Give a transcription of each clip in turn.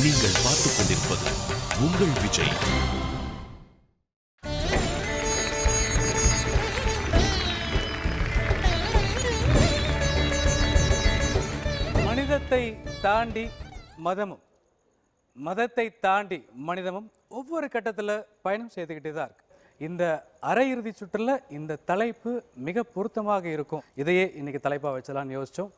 நீங்கள் பார்த்துக் கொண்டிருப்பது உங்கள் விஜய். மனிதத்தை தாண்டி மதமும், மதத்தை தாண்டி மனிதமும் ஒவ்வொரு கட்டத்தில் பயணம் செய்துக்கிட்டே தான் இருக்கு. இந்த அரையிறுதி சுற்றுல இந்த தலைப்பு மிக பொருத்தமாக இருக்கும். இதையே இன்னைக்கு தலைப்பாக வச்சலான்னு யோசிச்சோம்.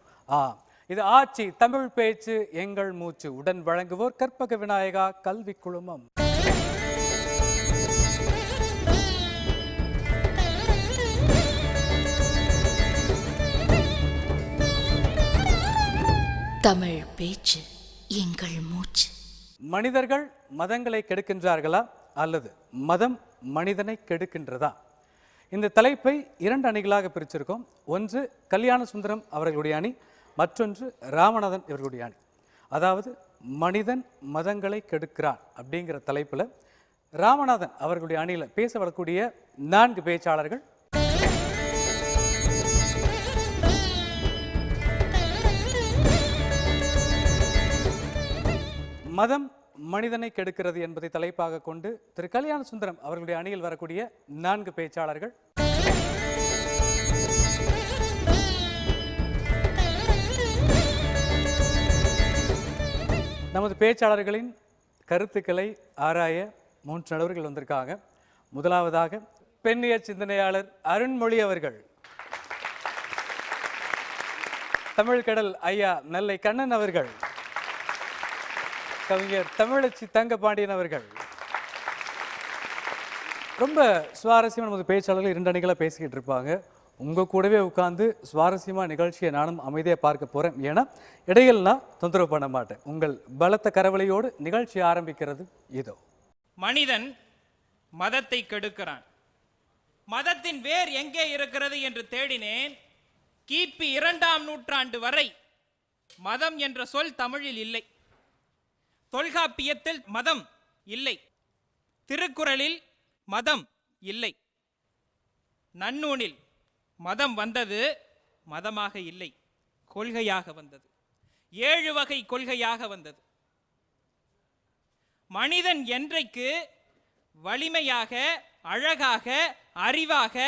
இது ஆட்சி தமிழ் பேச்சு எங்கள் மூச்சு. உடன் வழங்குவோர் கற்பக விநாயகா கல்வி குழுமம். தமிழ் பேச்சு எங்கள் மூச்சு. மனிதர்கள் மதங்களை கெடுக்கின்றார்களா அல்லது மதம் மனிதனை கெடுக்கின்றதா? இந்த தலைப்பை 2 அணிகளாக பிரிச்சிருக்கோம். ஒன்று கல்யாண சுந்தரம் அவர்களுடைய அணி, மற்றொன்று ராமநாதன் இவர்களுடைய அணி. அதாவது மனிதன் மதங்களை கெடுக்கிறான் அப்படிங்கிற தலைப்பில் ராமநாதன் அவர்களுடைய அணியில் பேச வரக்கூடிய 4 பேச்சாளர்கள் மதம் மனிதனை கெடுக்கிறது என்பதை தலைப்பாக கொண்டு திரு கல்யாண சுந்தரம் அவர்களுடைய அணியில் வரக்கூடிய 4 பேச்சாளர்கள் நமது பேச்சாளர்களின் கருத்துக்களை ஆராய 3 நடுவர்கள் வந்திருக்காங்க. முதலாவதாக பெண்ணிய சிந்தனையாளர் அருண்மொழி அவர்கள், தமிழ் கடல் ஐயா நெல்லை கண்ணன் அவர்கள், கவிஞர் தமிழச்சி தங்கபாண்டியன் அவர்கள். ரொம்ப சுவாரஸ்யமாக நமது பேச்சாளர்கள் 2 அணிகளாக பேசிக்கிட்டு இருப்பாங்க. உங்கள் கூடவே உட்காந்து சுவாரஸ்யமாக நிகழ்ச்சியை நானும் அமைதியாக பார்க்க போகிறேன். ஏன்னா இடையில் நான் தொந்தரவு பண்ண மாட்டேன். உங்கள் பலத்த கரவலையோடு நிகழ்ச்சி ஆரம்பிக்கிறது இதோ. மனிதன் மதத்தை கெடுக்கிறான். மதத்தின் வேர் எங்கே இருக்கிறது என்று தேடினேன். கிபி 2ஆம் நூற்றாண்டு வரை மதம் என்ற சொல் தமிழில் இல்லை. தொல்காப்பியத்தில் மதம் இல்லை. திருக்குறளில் மதம் இல்லை. நன்னூலில் மதம் வந்தது, மதமாக இல்லை, கொள்கையாக வந்தது. 7 வகை கொள்கையாக வந்தது. மனிதன் என்றைக்கு வலிமையாக, அழகாக, அறிவாக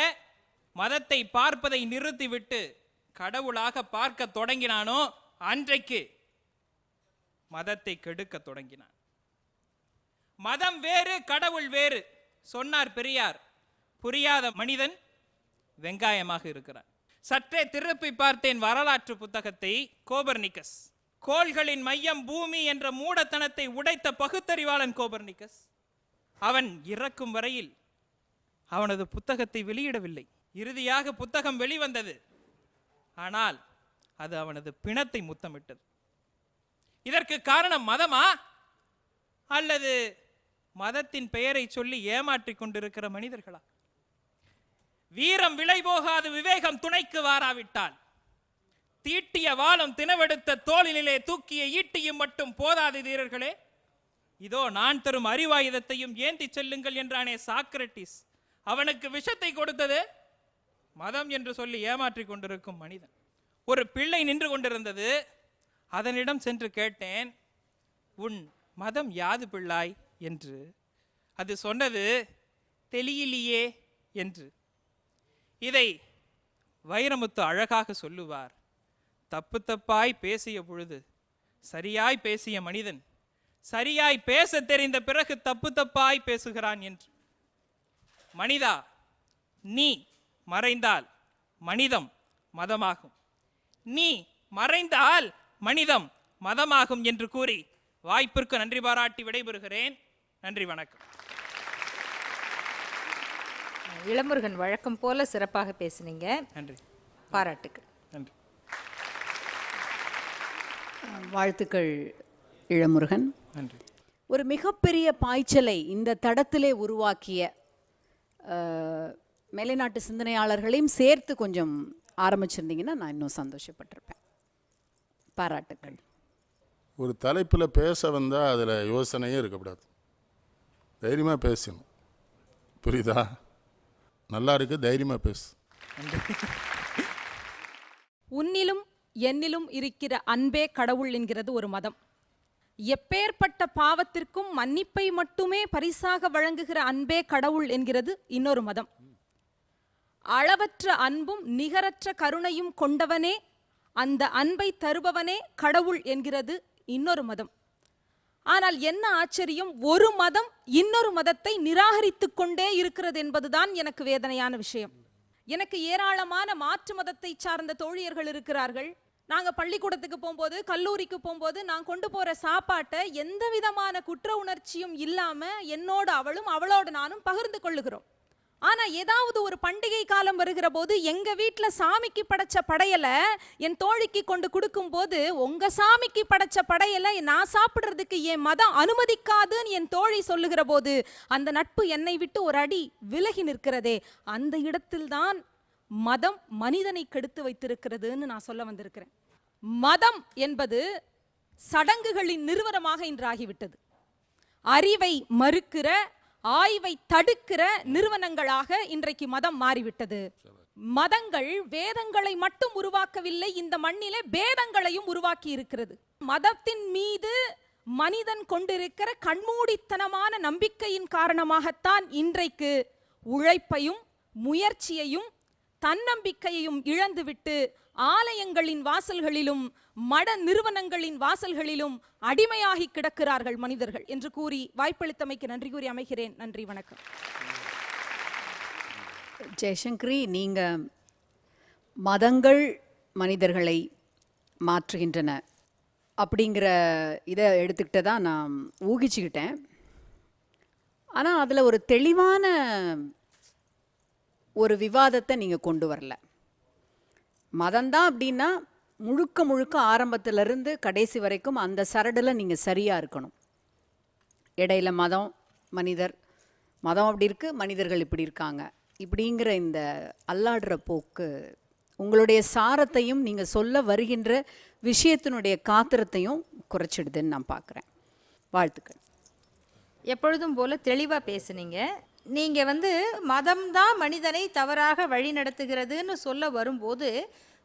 மதத்தை பார்ப்பதை நிறுத்திவிட்டு கடவுளாக பார்க்க தொடங்கினானோ அன்றைக்கு மதத்தை கெடுக்க தொடங்கினான். மதம் வேறு, கடவுள் வேறு சொன்னார் பெரியார். புரியாத மனிதன் வெங்காயமாக இருக்கிறார். சற்றே திருப்பி பார்த்தேன் வரலாற்று புத்தகத்தை. கோபர்னிக்கஸ், கோள்களின் மையம் பூமி என்ற மூடத்தனத்தை உடைத்த பகுத்தறிவாளன் கோபர்னிக்கஸ், அவன் இறக்கும் வரையில் அவனது புத்தகத்தை வெளியிடவில்லை. இறுதியாக புத்தகம் வெளிவந்தது. ஆனால் அது அவனது பிணத்தை முத்தமிட்டது. இதற்கு காரணம் மதமா அல்லது மதத்தின் பெயரை சொல்லி ஏமாற்றிக் கொண்டிருக்கிற மனிதர்களா? வீரம் விலை போகாது விவேகம் துணைக்கு வாராவிட்டால் தீட்டிய வாளும் தினவெடுத்த தோளினிலே தூக்கிய ஈட்டியும் மட்டும் போதாது வீரர்களே, இதோ நான் தரும் அறிவாயுதத்தையும் ஏந்தி செல்லுங்கள் என்றானே சாக்ரட்டிஸ். அவனுக்கு விஷத்தை கொடுத்தது மதம் என்று சொல்லி ஏமாற்றிக் கொண்டிருக்கும் மனிதன். ஒரு பிள்ளை நின்று கொண்டிருந்தது. அதனிடம் சென்று கேட்டேன், உன் மதம் யாது பிள்ளாய் என்று. அது சொன்னது, தெளியிலியே என்று. இதை வைரமுத்து அழகாக சொல்லுவார். தப்பு தப்பாய் பேசிய பொழுது சரியாய் பேசிய மனிதன் சரியாய் பேச தெரிந்த பிறகு தப்பு தப்பாய் பேசுகிறான் என்று. மனிதா, நீ மறைந்தால் மனிதம் மதமாகும், நீ மறைந்தால் மனிதம் மதமாகும் என்று கூறி வாய்ப்பிற்கு நன்றி பாராட்டி விடைபெறுகிறேன். நன்றி, வணக்கம். இளமுருகன் வழக்கம் போல சிறப்பாக பேசினீங்க. நன்றி, பாராட்டுக்கள். நன்றி. வாழ்த்துக்கள் இளமுருகன். நன்றி. ஒரு மிகப்பெரிய பாய்ச்சலை இந்த தடத்திலே உருவாக்கிய மேலைநாட்டு சிந்தனையாளர்களையும் சேர்த்து கொஞ்சம் ஆரம்பிச்சிருந்தீங்கன்னா நான் இன்னும் சந்தோஷப்பட்டிருப்பேன். பாராட்டுக்கள். ஒரு தலைப்பில் பேச வந்தால் அதில் யோசனையே இருக்கக்கூடாது. தைரியமாக பேசணும். புரியுதா? நல்லா இருக்கு, தைரியமாக பேசு. உன்னிலும் என்னிலும் இருக்கிற அன்பே கடவுள் என்கிறது ஒரு மதம். எப்பேற்பட்ட பாவத்திற்கும் மன்னிப்பை மட்டுமே பரிசாக வழங்குகிற அன்பே கடவுள் என்கிறது இன்னொரு மதம். அளவற்ற அன்பும் நிகரற்ற கருணையும் கொண்டவனே, அந்த அன்பை தருபவனே கடவுள் என்கிறது இன்னொரு மதம். ஆனால் என்ன ஆச்சரியம், ஒரு மதம் இன்னொரு மதத்தை நிராகரித்து கொண்டே இருக்கிறது என்பதுதான் எனக்கு வேதனையான விஷயம். எனக்கு ஏராளமான மாற்று மதத்தை சார்ந்த தோழியர்கள் இருக்கிறார்கள். நாங்க பள்ளிக்கூடத்துக்கு போகும்போது, கல்லூரிக்கு போகும்போது நான் கொண்டு போற சாப்பாட்டை எந்த விதமான குற்ற உணர்ச்சியும் இல்லாம என்னோட அவளும் அவளோட நானும் பகிர்ந்து கொள்ளுகிறோம். ஆனா ஏதாவது ஒரு பண்டிகை காலம் வருகிற போது எங்க வீட்டுல சாமிக்கு படைச்ச படையலை என் தோழிக்கு கொண்டு கொடுக்கும் போது, உங்க சாமிக்கு படைச்ச படையலை நான் சாப்பிடுறதுக்கு என் மதம் அனுமதிக்காதுன்னு என் தோழி சொல்லுகிற போது அந்த நட்பு என்னை விட்டு ஒரு அடி விலகி நிற்கிறதே. அந்த இடத்தில்தான் மதம் மனிதனை கெடுத்து வைத்திருக்கிறதுன்னு நான் சொல்ல வந்திருக்கிறேன். மதம் என்பது சடங்குகளின் நிறுவனமாக இன்று ஆகிவிட்டது. அறிவை மறுக்கிற, ஆய்வை தடுக்கிற நிறுவனங்களாக இன்றைக்கு மதம் மாறிவிட்டது. மதங்கள் வேதங்களை மட்டும் உருவாக்கவில்லை, இந்த மண்ணிலே பேதங்களையும் உருவாக்கி இருக்கிறது. மதத்தின் மீது மனிதன் கொண்டிருக்கிற கண்மூடித்தனமான நம்பிக்கையின் காரணமாகத்தான் இன்றைக்கு உழைப்பையும் முயற்சியையும் தன்னம்பிக்கையையும் இழந்துவிட்டு ஆலயங்களின் வாசல்களிலும் மட நிறுவனங்களின் வாசல்களிலும் அடிமையாகி கிடக்கிறார்கள் மனிதர்கள் என்று கூறி வாய்ப்பளித்தமைக்கு நன்றி கூறி அமைகிறேன். நன்றி, வணக்கம். ஜெயசங்கரி, நீங்கள் மதங்கள் மனிதர்களை மாற்றுகின்றன அப்படிங்கிற இதை எடுத்துக்கிட்டு தான் நான் ஊகிச்சுக்கிட்டேன். ஆனால் அதில் ஒரு தெளிவான ஒரு விவாதத்தை நீங்கள் கொண்டு வரல. மதம்தான் அப்படின்னா முழுக்க முழுக்க ஆரம்பத்திலிருந்து கடைசி வரைக்கும் அந்த சரடில் நீங்கள் சரியாக இருக்கணும். இடையில மதம், மனிதர், மதம் அப்படி இருக்குது, மனிதர்கள் இப்படி இருக்காங்க, இப்படிங்கிற இந்த அல்லாடுற போக்கு உங்களுடைய சாரத்தையும் நீங்கள் சொல்ல வருகின்ற விஷயத்தினுடைய காத்திரத்தையும் குறைச்சிடுதுன்னு நான் பார்க்குறேன். வாழ்த்துக்கள். எப்பொழுதும் போல தெளிவாக பேசுனீங்க. நீங்கள் மதம்தான் மனிதனை தவறாக வழி நடத்துகிறதுன்னு சொல்ல வரும்போது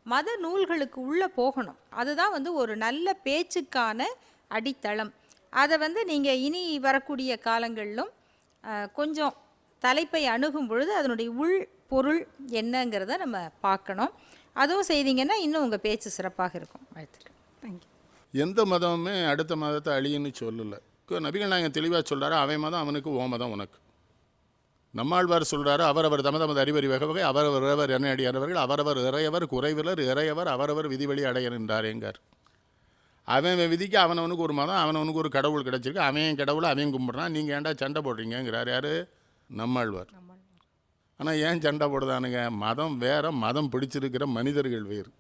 மத நூல்களுக்கு உள்ளே போகணும். அதுதான் ஒரு நல்ல பேச்சுக்கான அடித்தளம். அதை நீங்கள் இனி வரக்கூடிய காலங்களிலும் கொஞ்சம் தலைப்பை அணுகும் பொழுது அதனுடைய உள் பொருள் என்னங்கிறத நம்ம பார்க்கணும். அதுவும் செய்தீங்கன்னா இன்னும் உங்கள் பேச்சு சிறப்பாக இருக்கும். வாழ்த்துக்கள். தேங்க்யூ. எந்த மதமுமே அடுத்த மதத்தை அழியுன்னு சொல்லலை. நபிகள் நாயகம் தெளிவாக சொல்கிறாரு, அவன் மதம் அவனுக்கு, ஓ மதம் உனக்கு. நம்மாழ்வார் சொல்கிறாரு, அவரவர் தமது அறிவறி வகை அவரவர் என அடியாரவர்கள் அவரவர் இறையவர் குறைவிலர் இறையவர் அவரவர் விதிவழி அடைய நின்றாரேங்கார். அவன் விதிக்கு அவனவனுக்கு ஒரு மதம், அவனவனுக்கு ஒரு கடவுள் கிடச்சிருக்கு, அவன் கடவுளை அவன் கும்பிட்றான், நீங்கள் ஏன்டா சண்டை போடுறீங்கிறார் யார்? நம்மாழ்வார். ஆனால் ஏன் சண்டை போடுதானுங்க? மதம் வேறு, மதம் பிடிச்சிருக்கிற மனிதர்கள் வேறு.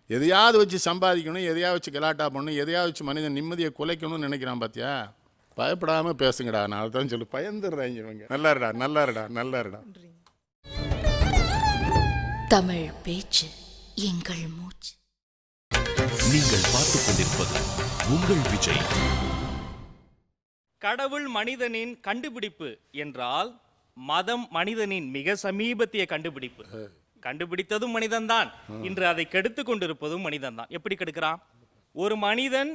எதையாவது வச்சு சம்பாதிக்கணும், எதையாவது வச்சு கலாட்டா பண்ணணும், எதையாவது வச்சு மனிதன் நிம்மதியை குலைக்கணும்னு நினைக்கிறான். பார்த்தியா? பயப்படாமல் பேசுங்கடா. நான் அதான் சொல்லி பயந்துடுறாங்க இவங்க. நல்லாருடா நல்லாருடா நல்லாருடா. தமிழ் பேச்சு எங்கள் மூச்சு. நீங்கள் பார்த்துக் கொண்டிருப்பது உங்கள் விஜய். கடவுள் மனிதனின் கண்டுபிடிப்பு என்றால் மதம் மனிதனின் மிக சமீபத்திய கண்டுபிடிப்பு. கண்டுபிடித்ததும் மனிதன்தான், இன்று அதை கெடுத்து கொண்டிருப்பதும் மனிதன்தான். எப்படி கெடுக்கிறான்? ஒரு மனிதன்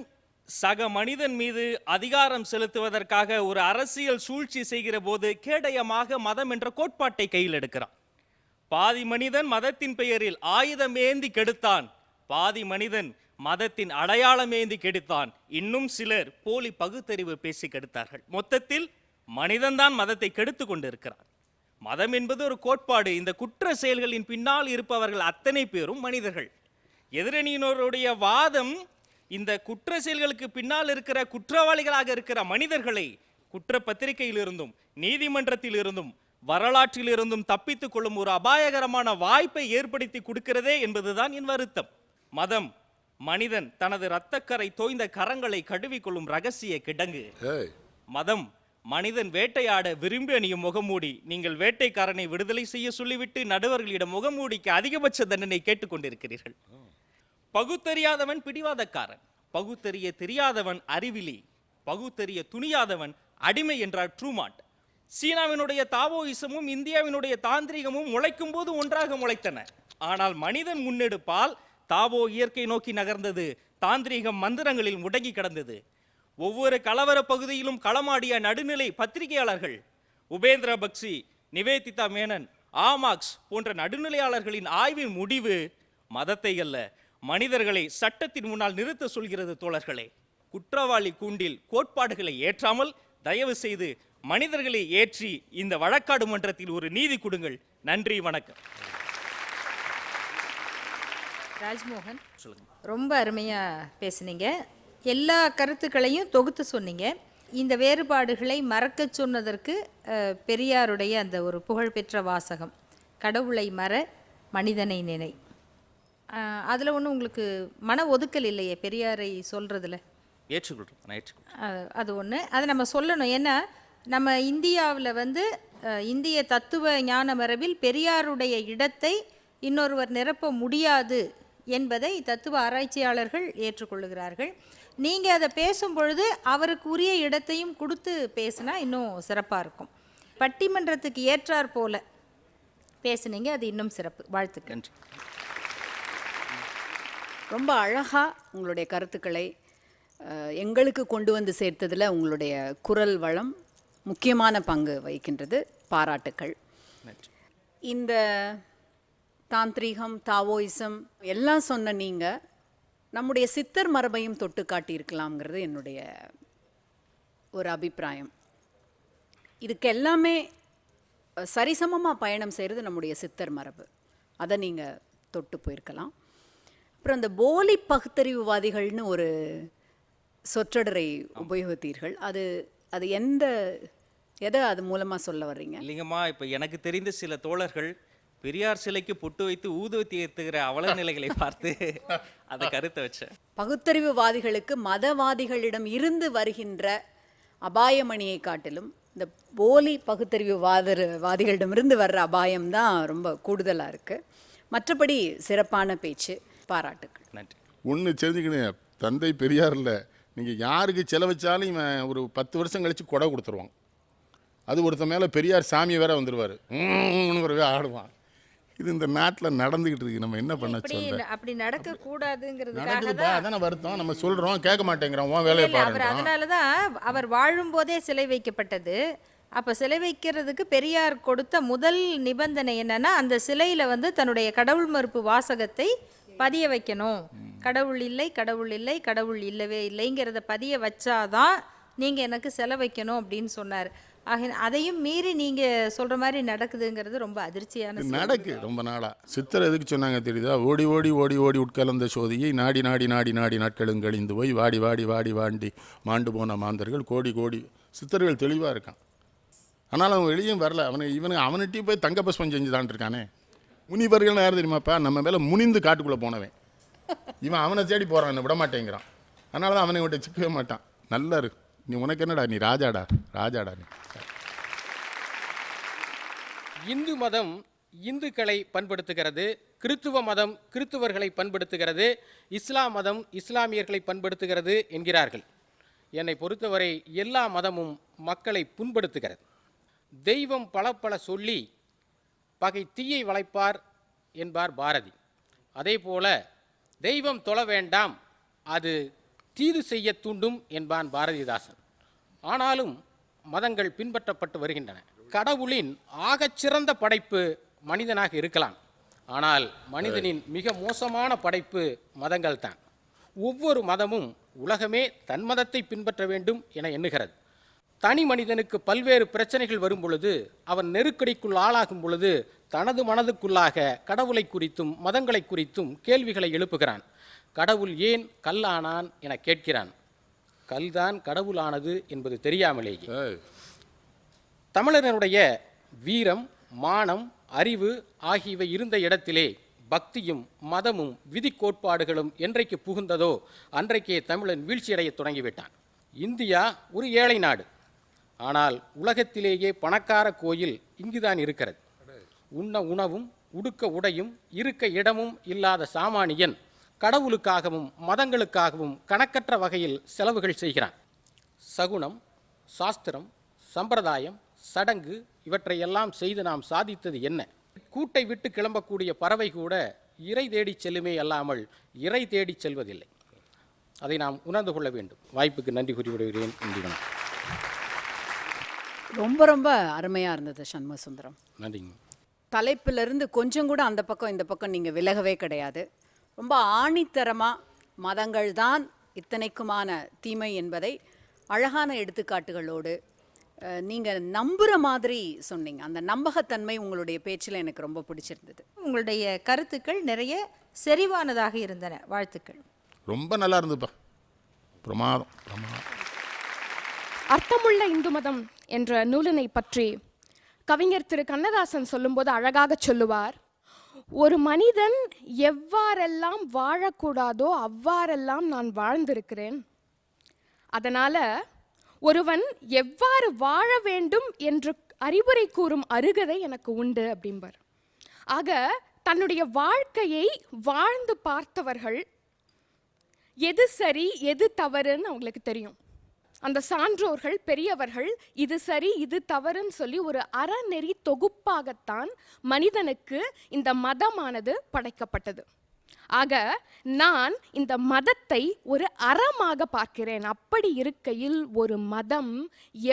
சக மனிதன் மீது அதிகாரம் செலுத்துவதற்காக ஒரு அரசியல் சூழ்ச்சி செய்கிற போது கேடயமாக மதம் என்ற கோட்பாட்டை கையில் எடுக்கிறான். பாதி மனிதன் மதத்தின் பெயரில் ஆயுதம் ஏந்தி கெடுத்தான், பாதி மனிதன் மதத்தின் அடையாளம் ஏந்தி கெடுத்தான், இன்னும் சிலர் போலி பகுத்தறிவு பேசி கெடுத்தார்கள். மொத்தத்தில் மனிதன்தான் மதத்தை கெடுத்து கொண்டிருக்கிறான். மதம் என்பது ஒரு கோட்பாடு. இந்த குற்ற செயல்களின் பின்னால் இருப்பவர்கள் அத்தனை பேரும் மனிதர்கள். எதிரணியினருடைய வாதம் இந்த குற்ற செயல்களுக்கு பின்னால் இருக்கிற குற்றவாளிகளாக இருக்கிற மனிதர்களை குற்ற பத்திரிகையிலிருந்தும் நீதிமன்றத்திலிருந்தும் வரலாற்றிலிருந்தும் தப்பித்துக் கொள்ளும் ஒரு அபாயகரமான வாய்ப்பை ஏற்படுத்தி கொடுக்கிறதே என்பதுதான் என் வருத்தம். மதம் மனிதன் தனது இரத்தக்கரை தோய்ந்த கரங்களை கழுவிக்கொள்ளும் ரகசிய கிடங்கு. மதம் மனிதன் வேட்டையாட விரும்பி அணியும் முகமூடி. நீங்கள் வேட்டைக்காரனை விடுதலை செய்ய சொல்லிவிட்டு நடுவர்களிடம் முகமூடிக்கு அதிகபட்ச தண்டனை கேட்டுக்கொண்டிருக்கிறீர்கள். பகுத்தறியாதவன் பிடிவாதக்காரன், பகுத்தறிய தெரியாதவன் அறிவிலி, பகுத்தறிய துணியாதவன் அடிமை என்றார் ட்ரூமாண்ட். சீனாவினுடைய தாவோயிசமும் இந்தியாவினுடைய தாந்திரிகமும் முளைக்கும் போது ஒன்றாக முளைத்தன. ஆனால் மனிதன் முன்னெடுப்பால் தாவோ இயற்கை நோக்கி நகர்ந்தது, தாந்திரிகம் மந்திரங்களில் முடங்கி கிடந்தது. ஒவ்வொரு கலவர பகுதியிலும் களமாடிய நடுநிலை பத்திரிகையாளர்கள் உபேந்திர பக்சி, நிவேதிதா மேனன், ஆமாக்ஸ் போன்ற நடுநிலையாளர்களின் ஆய்வின் முடிவு மதத்தை அல்ல, மனிதர்களை சட்டத்தின் முன்னால் நிறுத்த சொல்கிறது. தோழர்களே, குற்றவாளி கூண்டில் கோட்பாடுகளை ஏற்றாமல் தயவு செய்து மனிதர்களை ஏற்றி இந்த வழக்காடு மன்றத்தில் ஒரு நீதி கொடுங்கள். நன்றி, வணக்கம். ராஜ்மோகன், ரொம்ப அருமையா பேசுனீங்க. எல்லா கருத்துக்களையும் தொகுத்து சொன்னீங்க. இந்த வேறுபாடுகளை மறக்கச் சொன்னதற்கு பெரியாருடைய அந்த ஒரு புகழ்பெற்ற வாசகம், கடவுளை மற மனிதனை நினை, அதில் ஒன்றும் உங்களுக்கு மன ஒதுக்கல் இல்லையே பெரியாரை சொல்கிறதுல? அது ஒன்று, அதை நம்ம சொல்லணும். ஏன்னா நம்ம இந்தியாவில் வந்து இந்திய தத்துவ ஞான மரபில் பெரியாருடைய இடத்தை இன்னொருவர் நிரப்ப முடியாது என்பதை தத்துவ ஆராய்ச்சியாளர்கள் ஏற்றுக்கொள்ளுகிறார்கள். நீங்கள் அதை பேசும் பொழுது அவருக்கு உரிய இடத்தையும் கொடுத்து பேசினா இன்னும் சிறப்பாக இருக்கும். பட்டிமன்றத்துக்கு ஏற்றாற் போல பேசுனீங்க, அது இன்னும் சிறப்பு. வாழ்த்துக்கள். ரொம்ப அழகாக உங்களுடைய கருத்துக்களை எங்களுக்கு கொண்டு வந்து சேர்த்ததில் உங்களுடைய குரல் வளம் முக்கியமான பங்கு வகிக்கின்றது. பாராட்டுக்கள். இந்த தாந்திரீகம், தாவோயிசம் எல்லாம் சொன்ன நீங்கள் நம்முடைய சித்தர் மரபையும் தொட்டு காட்டியிருக்கலாம்ங்கிறது என்னுடைய ஒரு அபிப்பிராயம். இதுக்கு எல்லாமே சரிசமமாக பயணம் செய்கிறது நம்முடைய சித்தர் மரபு. அதை நீங்கள் தொட்டு போயிருக்கலாம். அப்புறம் இந்த போலி பகுத்தறிவுவாதிகள்னு ஒரு சொற்றொடரை உபயோகித்தீர்கள். அது எதை அது மூலமாக சொல்ல வர்றீங்க? இல்லைங்கம்மா, இப்போ எனக்கு தெரிந்த சில தோழர்கள் பெரியார் சிலைக்கு பொட்டு வைத்து ஊதுவத்தி ஏற்றுகிற அவல நிலைகளை பார்த்து அதை கருத்தை வச்சேன். பகுத்தறிவுவாதிகளுக்கு மதவாதிகளிடம் இருந்து வருகின்ற அபாயமணியை காட்டிலும் இந்த போலி பகுத்தறிவுவாதிகளிடமிருந்து வர்ற அபாயம்தான் ரொம்ப கூடுதலாக இருக்குது. மற்றபடி சிறப்பான பேச்சு, பாராட்டுக்கள். நன்றி. ஒன்று தெரிஞ்சுக்கணும், தந்தை பெரியார் இல்லை, நீங்கள் யாருக்கு செலவச்சாலும் இவன் ஒரு 10 வருஷம் கழித்து கொடை கொடுத்துருவான். அது ஒருத்த மேலே பெரியார் சாமி வேற வந்துடுவார், ஆடுவான். இது இந்த நாட்டில் நடந்துகிட்டு இருக்கு. நம்ம என்ன பண்ண சொல்றோம்? அப்படி நடக்க கூடாதுங்கிறதுக்காக நடக்குதுப்பா, அதான வருத்தம். நம்ம சொல்றோம், கேட்க மாட்டேங்கிறோம், உன் வேலையை பாருங்க. அதனால தான் அவர் வாழும்போதே சிலை வைக்கப்பட்டது. அப்போ சிலை வைக்கிறதுக்கு பெரியார் கொடுத்த முதல் நிபந்தனை என்னன்னா, அந்த சிலையில் வந்து தன்னுடைய கடவுள் மறுப்பு வாசகத்தை பதிய வைக்கணும். கடவுள் இல்லை, கடவுள் இல்லை, கடவுள் இல்லவே இல்லைங்கிறத பதிய வச்சாதான் நீங்கள் எனக்கு சிலை வைக்கணும் அப்படின்னு சொன்னார். ஆக அதையும் மீறி நீங்கள் சொல்கிற மாதிரி நடக்குதுங்கிறது ரொம்ப அதிர்ச்சியான நடக்கு. ரொம்ப நாளாக சித்தர் எதுக்கு சொன்னாங்க தெரியுதா? ஓடி ஓடி ஓடி ஓடி உட்கலந்த சோதியை நாடி நாடி நாடி நாடி நாட்களும் கழிந்து போய் வாடி வாடி வாடி வாண்டி மாண்டு போன மாந்தர்கள் கோடி கோடி. சித்தர்கள் தெளிவாக இருக்கான். ஆனால் அவன் வெளியும் வரல. அவனுகிட்டையும் போய் தங்க பஸ்பம் செஞ்சுதான் இருக்கானே. முனிவர்கள் யார் தெரியுமாப்பா? நம்ம மேலே முனிந்து காட்டுக்குள்ளே போனவன். இவன் அவனை தேடி போகிறான், விட மாட்டேங்கிறான். அதனால தான் அவனை விட்டு சிக்கவே மாட்டான். நல்லா இருக்கு. நீ உனக்கு என்னடா, நீ ராஜாடா ராஜாடா. நீ இந்து மதம் இந்துக்களை பண்படுத்துகிறது, கிறித்துவ மதம் கிறித்துவர்களை பண்படுத்துகிறது, இஸ்லாம் மதம் இஸ்லாமியர்களை பண்படுத்துகிறது என்கிறார்கள். என்னை பொறுத்தவரை எல்லா மதமும் மக்களை புண்படுத்துகிறது. தெய்வம் பல பல சொல்லி பகை தீயை வளைப்பார் என்பார் பாரதி. அதே போல தெய்வம் தொழ வேண்டாம், அது தீது செய்ய தூண்டும் என்பான் பாரதிதாசன். ஆனாலும் மதங்கள் பின்பற்றப்பட்டு வருகின்றன. கடவுளின் ஆகச்சிறந்த படைப்பு மனிதனாக இருக்கலாம், ஆனால் மனிதனின் மிக மோசமான படைப்பு மதங்கள் தான். ஒவ்வொரு மதமும் உலகமே தன் மதத்தை பின்பற்ற வேண்டும் என எண்ணுகிறது. தனி மனிதனுக்கு பல்வேறு பிரச்சனைகள் வரும் பொழுது, அவன் நெருக்கடிக்குள் ஆளாகும் பொழுது தனது மனதுக்குள்ளாக கடவுளை குறித்தும் மதங்களை குறித்தும் கேள்விகளை எழுப்புகிறான். கடவுள் ஏன் கல்லானான் என கேட்கிறான். கல்தான் கடவுளானது என்பது தெரியாமலேயே. தமிழர்களுடைய வீரம், மானம், அறிவு ஆகியவை இருந்த இடத்திலே பக்தியும் மதமும் விதி கோட்பாடுகளும் என்றைக்கு புகுந்ததோ அன்றைக்கே தமிழன் வீழ்ச்சியடைய தொடங்கிவிட்டான். இந்தியா ஒரு ஏழை நாடு, ஆனால் உலகத்திலேயே பணக்கார கோயில் இங்குதான் இருக்கிறது. உண்ண உணவும் உடுக்க உடையும் இருக்க இடமும் இல்லாத சாமானியன் கடவுளுக்காகவும் மதங்களுக்காகவும் கணக்கற்ற வகையில் செலவுகள் செய்கிறான். சகுனம், சாஸ்திரம், சம்பிரதாயம், சடங்கு இவற்றையெல்லாம் செய்து நாம் சாதித்தது என்ன? கூட்டை விட்டு கிளம்பக்கூடிய பறவை கூட இறை தேடி செல்லுமே அல்லாமல் இறை தேடி செல்வதில்லை. அதை நாம் உணர்ந்து கொள்ள வேண்டும். வாய்ப்புக்கு நன்றி கூறி விடுகிறேன். நன்றி, வணக்கம். ரொம்ப ரொம்ப அருமையாக இருந்தது சண்முக சுந்தரம். நன்றிங்க. தலைப்பிலிருந்து கொஞ்சம் கூட அந்த பக்கம் இந்த பக்கம் நீங்கள் விலகவே கிடையாது. ரொம்ப ஆணித்தரமாக மதங்கள் தான் இத்தனைக்குமான தீமை என்பதை அழகான எடுத்துக்காட்டுகளோடு நீங்கள் நம்புகிற மாதிரி சொன்னீங்க. அந்த நம்பகத்தன்மை உங்களுடைய பேச்சில் எனக்கு ரொம்ப பிடிச்சிருந்தது. உங்களுடைய கருத்துக்கள் நிறைய செறிவானதாக இருந்தன. வாழ்த்துக்கள். ரொம்ப நல்லா இருந்துப்பா. பிரமாதம் பிரமாதம். அர்த்தமுள்ள இந்து மதம் என்ற நூலினை பற்றி கவிஞர் திரு கண்ணதாசன் சொல்லும்போது அழகாக சொல்லுவார், ஒரு மனிதன் எவ்வாறெல்லாம் வாழக்கூடாதோ அவ்வாறெல்லாம் நான் வாழ்ந்திருக்கிறேன். அதனால ஒருவன் எவ்வாறு வாழ வேண்டும் என்று அறிவுரை கூறும் அருகதை எனக்கு உண்டு அப்படிம்பார். ஆக தன்னுடைய வாழ்க்கையை வாழ்ந்து பார்த்தவர்கள் எது சரி எது தவறுன்னு அவங்களுக்கு தெரியும். அந்த சான்றோர்கள் பெரியவர்கள் இது சரி இது தவறுன்னு சொல்லி ஒரு அறநெறி தொகுப்பாகத்தான் மனிதனுக்கு இந்த மதமானது படைக்கப்பட்டது. ஆக நான் இந்த மதத்தை ஒரு அறமாக பார்க்கிறேன். அப்படி இருக்கையில் ஒரு மதம்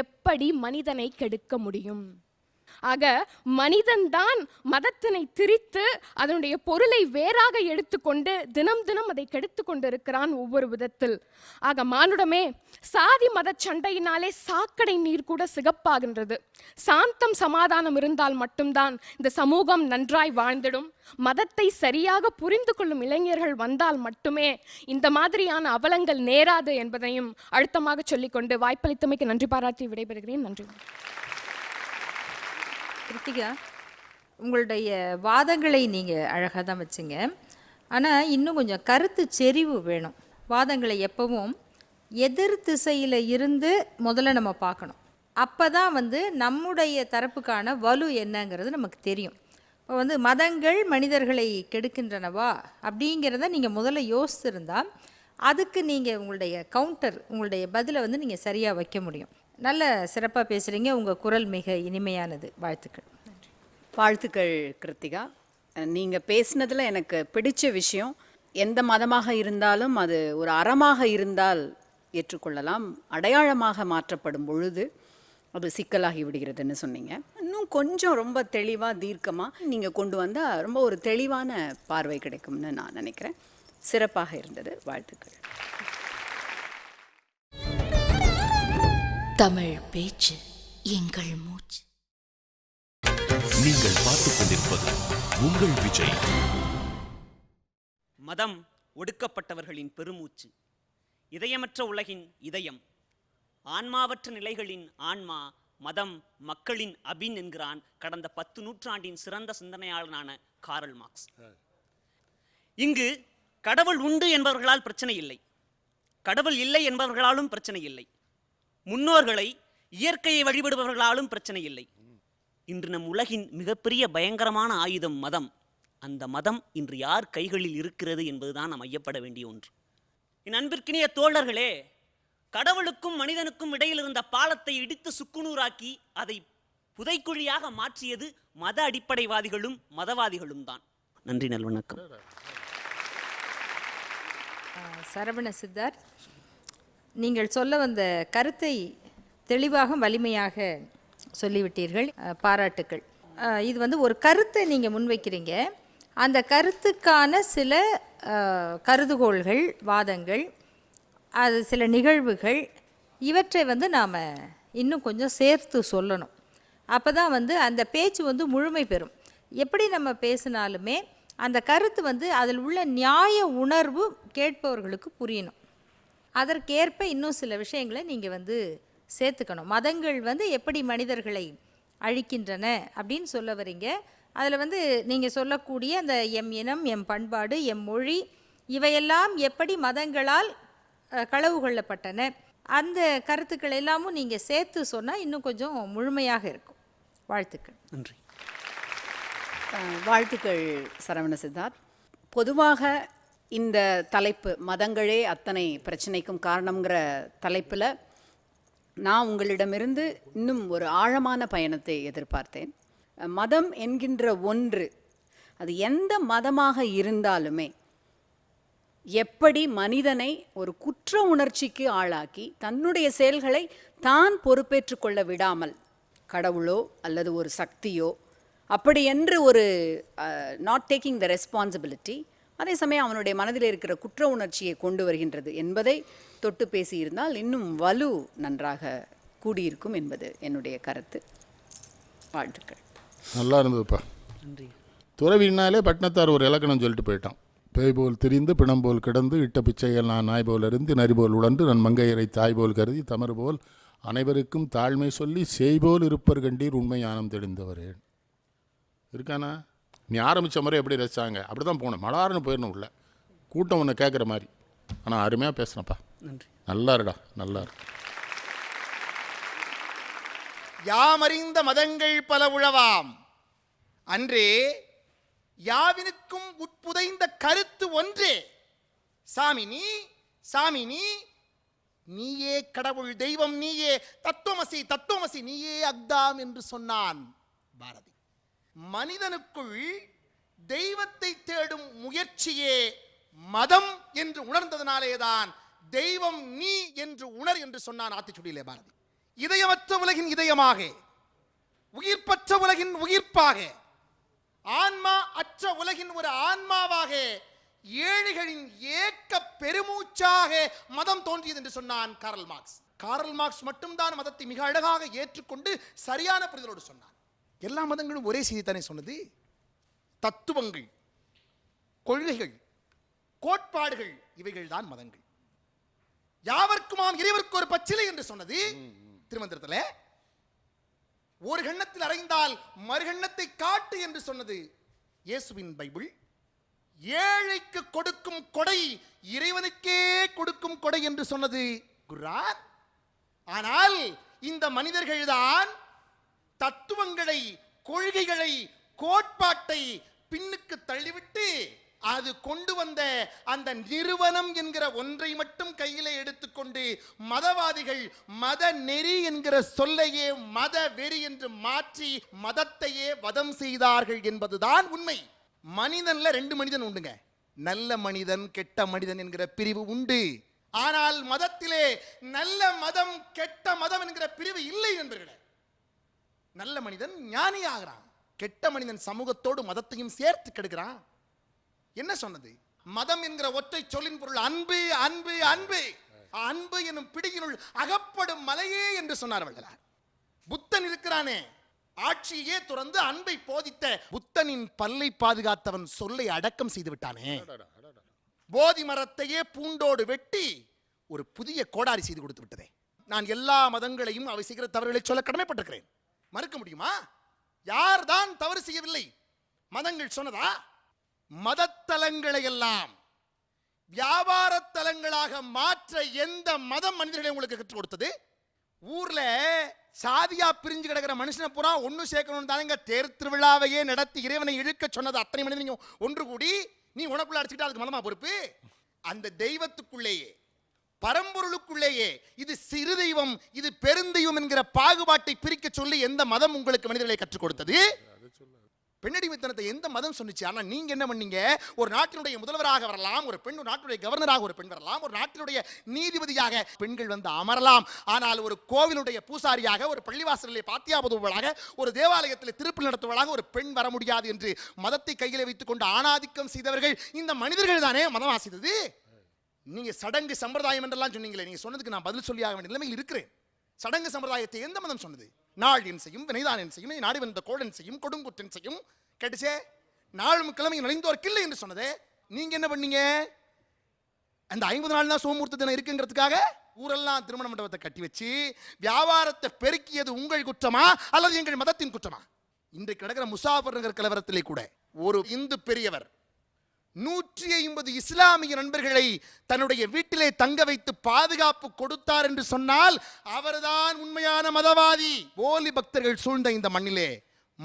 எப்படி மனிதனை கெடுக்க முடியும்? ஆக மனிதன்தான் மதத்தினை திரித்து அதனுடைய பொருளை வேறாக எடுத்துக்கொண்டு தினம் தினம் அதை கெடுத்து கொண்டு இருக்கிறான் ஒவ்வொரு விதத்தில். ஆக மானுடமே, சாதி மத சண்டையினாலே சாக்கடை நீர் கூட சிகப்பாகின்றது. சாந்தம் சமாதானம் இருந்தால் மட்டும்தான் இந்த சமூகம் நன்றாய் வாழ்ந்திடும். மதத்தை சரியாக புரிந்து கொள்ளும் இளைஞர்கள் வந்தால் மட்டுமே இந்த மாதிரியான அவலங்கள் நேராது என்பதையும் அழுத்தமாக சொல்லிக்கொண்டு வாய்ப்பளித்தமைக்கு நன்றி பாராட்டி விடைபெறுகிறேன். நன்றி. கிருத்திகா, உங்களுடைய வாதங்களை நீங்கள் அழகாக தான் வச்சுங்க. ஆனால் இன்னும் கொஞ்சம் கருத்து செறிவு வேணும். வாதங்களை எப்பவும் எதிர் திசையில் இருந்து முதல்ல நம்ம பார்க்கணும். அப்போ தான் நம்முடைய தரப்புக்கான வலு என்னங்கிறது நமக்கு தெரியும். இப்போ மதங்கள் மனிதர்களை கெடுக்கின்றனவா அப்படிங்கிறத நீங்கள் முதல்ல யோசிச்சிருந்தால் அதுக்கு நீங்கள் உங்களுடைய கவுண்டர், உங்களுடைய பதிலை நீங்கள் சரியாக வைக்க முடியும். நல்ல சிறப்பாக பேசுகிறீங்க. உங்கள் குரல் மிக இனிமையானது. வாழ்த்துக்கள். வாழ்த்துக்கள் கிருத்திகா. நீங்கள் பேசினதில் எனக்கு பிடிச்ச விஷயம், எந்த மதமாக இருந்தாலும் அது ஒரு அறமாக இருந்தால் ஏற்றுக்கொள்ளலாம், அடையாளமாக மாற்றப்படும் பொழுது அது சிக்கலாகி விடுகிறதுன்னு சொன்னீங்க. இன்னும் கொஞ்சம் ரொம்ப தெளிவாக தீர்க்கமாக நீங்கள் கொண்டு வந்தால் ரொம்ப ஒரு தெளிவான பார்வை கிடைக்கும்னு நான் நினைக்கிறேன். சிறப்பாக இருந்தது. வாழ்த்துக்கள். தமிழ் பேச்சு எங்கள் மூச்சு. நீங்கள் பார்த்துக் கொண்டிருப்பது உங்கள் விஜய். மதம் ஒடுக்கப்பட்டவர்களின் பெருமூச்சு, இதயமற்ற உலகின் இதயம், ஆன்மாவற்ற நிலைகளின் ஆன்மா, மதம் மக்களின் அபின் என்கிறான் கடந்த 10 நூற்றாண்டின் சிறந்த சிந்தனையாளனான காரல் மார்க்ஸ். இங்கு கடவுள் உண்டு என்பவர்களால் பிரச்சனை இல்லை, கடவுள் இல்லை என்பவர்களாலும் பிரச்சனை இல்லை, முன்னோர்களை இயற்கையை வழிபடுபவர்களாலும் பிரச்சனை இல்லை. இன்று நம் உலகின் மிகப்பெரிய பயங்கரமான ஆயுதம் மதம். அந்த மதம் இன்று யார் கைகளில் இருக்கிறது என்பதுதான் நாம் ஐயப்பட வேண்டிய ஒன்று. என் அன்பிற்கினிய தோழர்களே, கடவுளுக்கும் மனிதனுக்கும் இடையில் இருந்த பாலத்தை இடித்து சுக்குநூறாக்கி அதை புதைக்குழியாக மாற்றியது மத அடிப்படைவாதிகளும் மதவாதிகளும் தான். நன்றி, நல்வணக்கம். சரவண சித்தார், நீங்கள் சொல்ல வந்த கருத்தை தெளிவாக வலிமையாக சொல்லிவிட்டீர்கள். பாராட்டுக்கள். இது ஒரு கருத்தை நீங்கள் முன்வைக்கிறீங்க. அந்த கருத்துக்கான சில கருதுகோள்கள், வாதங்கள், அது சில நிகழ்வுகள், இவற்றை நாம் இன்னும் கொஞ்சம் சேர்த்து சொல்லணும். அப்போ தான் அந்த பேச்சு முழுமை பெறும். எப்படி நம்ம பேசினாலுமே அந்த கருத்து அதில் உள்ள நியாய உணர்வு கேட்பவர்களுக்கு புரியணும். அதற்கேற்ப இன்னும் சில விஷயங்களை நீங்கள் சேர்த்துக்கணும். மதங்கள் எப்படி மனிதர்களை அழிக்கின்றன அப்படின்னு சொல்ல வரீங்க. அதில் நீங்கள் சொல்லக்கூடிய அந்த எம் இனம், எம் பண்பாடு, எம் மொழி, இவையெல்லாம் எப்படி மதங்களால் களவு கொள்ளப்பட்டன, அந்த கருத்துக்கள் எல்லாமும் நீங்கள் சேர்த்து சொன்னால் இன்னும் கொஞ்சம் முழுமையாக இருக்கும். வாழ்த்துக்கள். நன்றி. வாழ்த்துக்கள் சரவண சித்தார்த். பொதுவாக இந்த தலைப்பு மதங்களே அத்தனை பிரச்சனைக்கும் காரணங்கிற தலைப்பில் நான் உங்களிடமிருந்து இன்னும் ஒரு ஆழமான பயணத்தை எதிர்பார்த்தேன். மதம் என்கின்ற ஒன்று, அது எந்த மதமாக இருந்தாலுமே எப்படி மனிதனை ஒரு குற்ற உணர்ச்சிக்கு ஆளாக்கி தன்னுடைய செயல்களை தான் பொறுப்பேற்று கொள்ள விடாமல் கடவுளோ அல்லது ஒரு சக்தியோ அப்படி என்று ஒரு நாட் டேக்கிங் த ரெஸ்பான்சிபிலிட்டி, அதே சமயம் அவனுடைய மனதில் இருக்கிற குற்ற உணர்ச்சியை கொண்டு வருகின்றது என்பதை தொட்டு பேசியிருந்தால் இன்னும் வலு நன்றாக கூடியிருக்கும் என்பது என்னுடைய கருத்து. வாழ்த்துக்கள். நல்லா இருந்ததுப்பா. நன்றி. துறவினாலே பட்டினத்தார் ஒரு இலக்கணம் சொல்லிட்டு போயிட்டான். பேய் போல் திரிந்து பிணம் போல் கிடந்து இட்ட பிச்சைகள் நான் நாய் போல் இருந்து நரி போல் உழன்று நன் மங்கையரை தாய் போல் கருதி தமறு போல் அனைவருக்கும் தாழ்மை சொல்லி செய்போல் இருப்பர் கண்டீர் உண்மை ஞானம் தெளிந்தவரே. இருக்கானா? நீ ஆரம்பித்த முறை எப்படி ரசித்தாங்க அப்படி தான் போனேன். மலாருன்னு போயிடணும் உள்ள கூட்டம் ஒன்று கேட்குற மாதிரி. ஆனால் அருமையாக பேசுனப்பா. நன்றி. நல்லா இருடா, நல்லா இரு. யாமறிந்த மதங்கள் பல உழவாம் அன்றே யாவினுக்கும் உட்புதைந்த கருத்து ஒன்றே. சாமினி சாமினி நீயே கடவுள் தெய்வம் நீயே தத்துவமசி தத்துவமசி நீயே அக்தாம் என்று சொன்னான் பாரதி. மனிதனுக்குள் தெய்வத்தை தேடும் முயற்சியே மதம் என்று உணர்ந்ததனாலேதான் தெய்வம் நீ என்று உணர் என்று சொன்னான் ஆத்திச்சுடியிலே பாரதி. இதயமற்ற உலகின் இதயமாக, உயிர்ப்பற்ற உலகின் உயிர்ப்பாக, ஆன்மா அற்ற உலகின் ஒரு ஆன்மாவாக, ஏழைகளின் ஏக்க பெருமூச்சாக மதம் தோன்றியது என்று சொன்னான் கார்ல் மார்க்ஸ். கார்ல் மார்க்ஸ் மட்டும்தான் மதத்தை மிக அழகாக ஏற்றுக்கொண்டு சரியான புரிதலோடு சொன்னான். எல்லா மதங்களும் ஒரே செய்தி தானே சொன்னது. தத்துவங்கள், கொள்கைகள், கோட்பாடுகள் இவைகள் தான் மதங்கள். யாவர்க்குமாம் இறைவருக்கு ஒரு பச்சிலை என்று சொன்னது திருமந்திரத்தில். ஒரு கண்ணத்தில் அறைந்தால் மறுகண்ணத்தை காட்டு என்று சொன்னது இயேசுவின் பைபிள். ஏழைக்கு கொடுக்கும் கொடை இறைவனுக்கே கொடுக்கும் கொடை என்று சொன்னது குர்ஆன். ஆனால் இந்த மனிதர்கள் தான் தத்துவங்களை, கொள்கைகளை, கோட்பாட்டை பின்னுக்கு தள்ளிவிட்டு அது கொண்டு வந்த அந்த நிறுவனம் என்கிற ஒன்றை மட்டும் கையிலே எடுத்துக்கொண்டு மதவாதிகள் மத நெறி என்கிற சொல்லையே மத வெறி என்று மாற்றி மதத்தையே வதம் செய்தார்கள் என்பதுதான் உண்மை. மனிதன்ல ரெண்டு மனிதன் உண்டுங்க. நல்ல மனிதன் கெட்ட மனிதன் என்கிற பிரிவு உண்டு. ஆனால் மதத்திலே நல்ல மதம் கெட்ட மதம் என்கிற பிரிவு இல்லை என்பர்களே. நல்ல மனிதன் ஞானி ஆகிறான், கெட்ட மனிதன் சமூகத்தோடு மதத்தையும் சேர்த்து கெடுக்கிறான். என்ன சொன்னது? மதம் என்கிற ஒற்றை சொல்லின் பொருள் அன்பு அன்பு அன்பு. அன்பு எனும் பிடியினுள் அகப்படும் மலையே என்று சொன்னார் வள்ளலார். புத்தன் இருக்கிறானே, ஆட்சியே துறந்து அன்பை போதித்த புத்தனின் பல்லை பாதுகாத்தவன் சொல்லை அடக்கம் செய்து விட்டானே. போதி மரத்தையே பூண்டோடு வெட்டி ஒரு புதிய கோடாரி செய்து கொடுத்து விட்டதே. நான் எல்லா மதங்களையும் அவை செய்கிற தவறுகளை சொல்ல கடமைப்பட்டிருக்கிறேன். மறுக்க முடியுமா? யார் தான் தவறு செய்யவில்லை? மதங்கள் சொன்னதா? மதத்தலங்களை எல்லாம் வியாபார தலங்களாக மாற்ற எந்த மதம் மனிதர்களை உங்களுக்கு கற்றுக் கொடுத்தது? ஊர்ல சாதியா பிரிஞ்சு கிடக்கிற மனுஷனை பூரா ஒன்னு சேர்க்கணும் தானங்க தேர் திருவிழாவையே நடத்தி இறைவனை இழுக்க சொன்னது. அத்தனை மனிதன் ஒன்று கூடி நீ உனக்குள்ள அடிச்சுக்கிட்டா அதுக்கு மதமா பொறுப்பு? அந்த தெய்வத்துக்குள்ளேயே, பரம்பொருளுக்குள்ளேயே இது சிறு தெய்வம் இது பெருந்தெய்வம் என்கிற பாகுபாட்டை பிரிக்க சொல்லி எந்த மதம் உங்களுக்கு மனிதர்களை கற்றுக் கொடுத்தது? பெண்ணடிமைத்தனத்தை எந்த மதம் சொன்னிச்சு? ஆனா நீங்க என்ன பண்ணீங்க? ஒரு நாட்டினுடைய முதல்வராக வரலாம் ஒரு பெண், ஒரு நாட்டுடைய கவர்னராக ஒரு பெண் வரலாம், ஒரு நாட்டினுடைய நீதிபதியாக பெண்கள் வந்து அமரலாம். ஆனால் ஒரு கோவிலுடைய பூசாரியாக, ஒரு பள்ளிவாசலிலே பாத்தியாபதுவளாக, ஒரு தேவாலயத்தில் திருப்பலி நடத்துவளாக ஒரு பெண் வர முடியாது என்று மதத்தை கையிலே வைத்துக் கொண்டு ஆணாதிக்கம் செய்தவர்கள் இந்த மனிதர்கள் தானே மதம் ஆசித்தது. நீங்க சடங்கு சம்பிரதாயம் என்றெல்லாம் சொன்னீங்களே, நீங்க சொன்னதுக்கு நான் பதில் சொல்லியாக வேண்டிய நிலைமையில் இருக்கிறேன். சடங்கு சம்பிரதாயத்தை எந்த மதம் சொன்னது? நாள் என் செய்யும், வினைதான் என் செய்யும், நாடி வந்த கோடன் செய்யும், கொடுங்குற்றன் செய்யும். கேட்டுச்சே, நாளும் கிழமையும் நலிந்தோர் கில்லை என்று சொன்னதே. நீங்க என்ன பண்ணீங்க? அந்த 50 நாள் தான் சோமூர்த்த தினம் இருக்குங்கிறதுக்காக ஊரெல்லாம் திருமண மண்டபத்தை கட்டி வச்சு வியாபாரத்தை பெருக்கியது உங்கள் குற்றமா அல்லது எங்கள் மதத்தின் குற்றமா? இன்றைக்கு நடக்கிற முசாஃபர் நகர் கலவரத்திலே கூட ஒரு இந்து பெரியவர் 150 இஸ்லாமிய நண்பர்களை தன்னுடைய வீட்டிலே தங்க வைத்து பாதுகாப்பு கொடுத்தார் என்று சொன்னால் அவர்தான் உண்மையான மதவாதி. போலி பக்தர்கள் சூழ்ந்த இந்த மண்ணிலே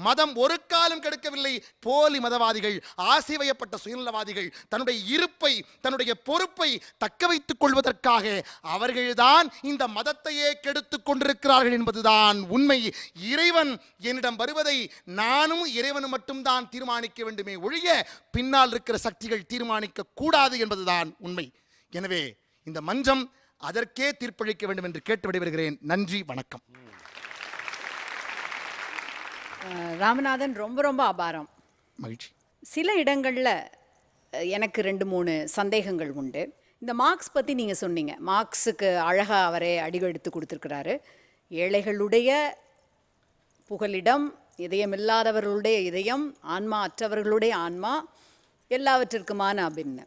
மதம் ஒரு காலம் கெடுக்கவில்லை. போலி மதவாதிகள், ஆசை வயப்பட்ட சுயநலவாதிகள் தன்னுடைய இருப்பை, தன்னுடைய பொறுப்பை தக்க வைத்துக் கொள்வதற்காக அவர்கள்தான் இந்த மதத்தையே கெடுத்துக் கொண்டிருக்கிறார்கள் என்பதுதான் உண்மை. இறைவன் என்னிடம் வருவதை நானும் இறைவனும் மட்டும்தான் தீர்மானிக்க வேண்டுமே ஒழிய பின்னால் இருக்கிற சக்திகள் தீர்மானிக்க கூடாது என்பதுதான் உண்மை. எனவே இந்த மன்றம் அதற்கே தீர்ப்பளிக்க வேண்டும் என்று கேட்டு விடைபெறுகிறேன். நன்றி, வணக்கம். ராமநாதன், ரொம்ப ரொம்ப அபாரம். மகிழ்ச்சி. சில இடங்களில் எனக்கு 2-3 சந்தேகங்கள் உண்டு. இந்த மார்க்ஸ் பற்றி நீங்கள் சொன்னீங்க. மார்க்ஸுக்கு அழகாக அவரே அடிவெடுத்து கொடுத்துருக்கிறாரு. ஏழைகளுடைய புகலிடம், இதயமில்லாதவர்களுடைய இதயம், ஆன்மா அற்றவர்களுடைய ஆன்மா, எல்லாவற்றிற்குமான அப்படின்னு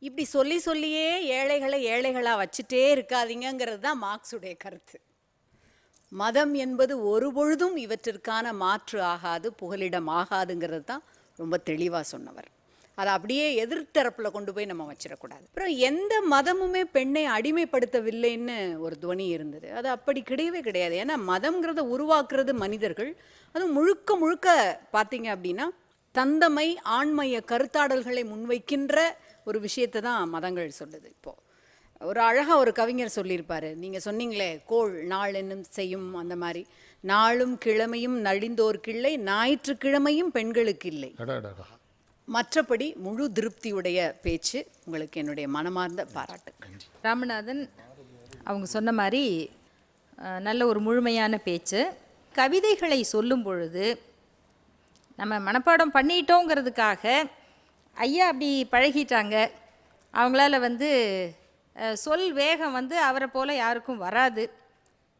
இப்படி சொல்லி சொல்லியே ஏழைகளை ஏழைகளாக வச்சுட்டே இருக்காதீங்கிறது தான் மார்க்ஸுடைய கருத்து. மதம் என்பது ஒரு பொழுதும் இவற்றிற்கான மாற்று ஆகாது, புகலிடம் ஆகாதுங்கிறது தான் ரொம்ப தெளிவாக சொன்னவர். அதை அப்படியே எதிர்த்தரப்பில் கொண்டு போய் நம்ம வச்சிடக்கூடாது. அப்புறம் எந்த மதமுமே பெண்ணை அடிமைப்படுத்தவில்லைன்னு ஒரு துவனி இருந்தது. அது அப்படி கிடையவே கிடையாது. ஏன்னா மதம்ங்கிறத உருவாக்குறது மனிதர்கள். அதுவும் முழுக்க முழுக்க பார்த்தீங்க அப்படின்னா தந்தமை ஆண்மைய கருத்தாடல்களை முன்வைக்கின்ற ஒரு விஷயத்தை தான் மதங்கள் சொல்லுது. இப்போது ஒரு அழகாக ஒரு கவிஞர் சொல்லியிருப்பார். நீங்கள் சொன்னீங்களே, கோள் நாள் என்னும் செய்யும், அந்த மாதிரி நாளும் கிழமையும் நழிந்தோர்க்கில்லை, ஞாயிற்றுக்கிழமையும் பெண்களுக்கு இல்லை. மற்றபடி முழு திருப்தியுடைய பேச்சு. உங்களுக்கு என்னுடைய மனமார்ந்த பாராட்டுக்கள். ராமநாதன் அவங்க சொன்ன மாதிரி நல்ல ஒரு முழுமையான பேச்சு. கவிதைகளை சொல்லும் பொழுது நம்ம மனப்பாடம் பண்ணிட்டோங்கிறதுக்காக ஐயா அப்படி பழகிட்டாங்க, அவங்களால சொல் வேகம் அவரை போல் யாருக்கும் வராது.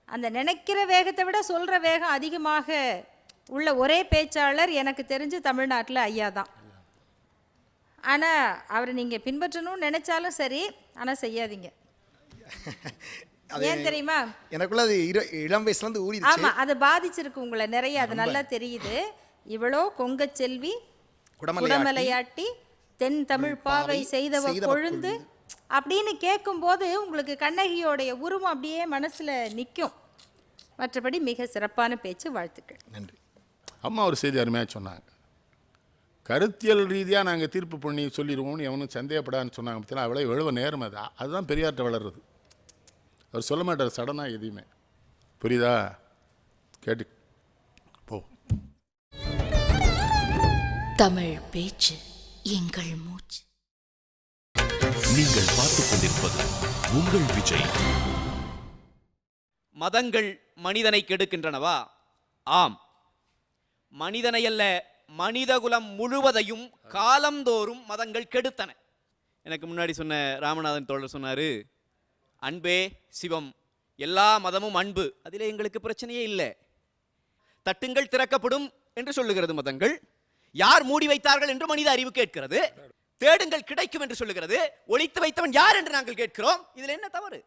அந்த நினைக்கிற வேகத்தை விட சொல்கிற வேகம் அதிகமாக உள்ள ஒரே பேச்சாளர் எனக்கு தெரிஞ்சு தமிழ்நாட்டில் ஐயா தான். ஆனால் அவரை நீங்கள் பின்பற்றணும்னு நினைச்சாலும் சரி, ஆனால் செய்யாதீங்க. ஏன் தெரியுமா? எனக்குள்ள அது இளம் வயசுலேருந்து ஊறி. ஆமாம், அது பாதிச்சிருக்கு உங்களை நிறைய. அது நல்லா தெரியுது. இவளோ கொங்க செல்வி குடமலையாட்டி தென் தமிழ் பாவை செய்தவ கொழுந்து அப்படின்னு கேட்கும்போது உங்களுக்கு கண்ணகியோடைய உருவம் அப்படியே மனசில் நிற்கும். மற்றபடி மிக சிறப்பான பேச்சு. வாழ்த்துக்கள். நன்றி. அம்மா ஒரு செய்தி அருமையாக சொன்னாங்க. கருத்தியல் ரீதியாக நாங்கள் தீர்ப்பு பண்ணி சொல்லிடுவோம்னு எவனும் சந்தேகப்படான்னு சொன்னாங்க. பற்றினா அவ்வளோ எழுவ நேரம் அது. அதுதான் பெரியார்ட்ட வளர்றது. அவர் சொல்ல மாட்டார் சடனாக எதையுமே. புரியுதா? கேட்டு போ. தமிழ் பேச்சு எங்கள் மூச்சு. நீங்கள் பார்த்துக் கொண்டிருப்பது உங்கள் விஜய். மதங்கள் மனிதனை கெடுக்கின்றனவா? ஆம். மனிதனையல்ல, மனிதகுலம் முழுவதையும் காலந்தோறும் மதங்கள் கெடுத்தன. எனக்கு முன்னாடி சொன்ன ராமநாதன் தோழர் சொன்னாரு, அன்பே சிவம், எல்லா மதமும் அன்பு, அதிலே எங்களுக்கு பிரச்சனையே இல்லை. தட்டுங்கள் திறக்கப்படும் என்று சொல்லுகிறது மதங்கள். யார் மூடி வைத்தார்கள் என்று மனித அறிவு கேட்கிறது. தேடுங்கள் கிடைக்கும் என்று சொல்லுகிறது. ஒளித்து வைத்தவன் யார் என்று நாங்கள் கேட்கிறோம். இதில் என்ன தவறு?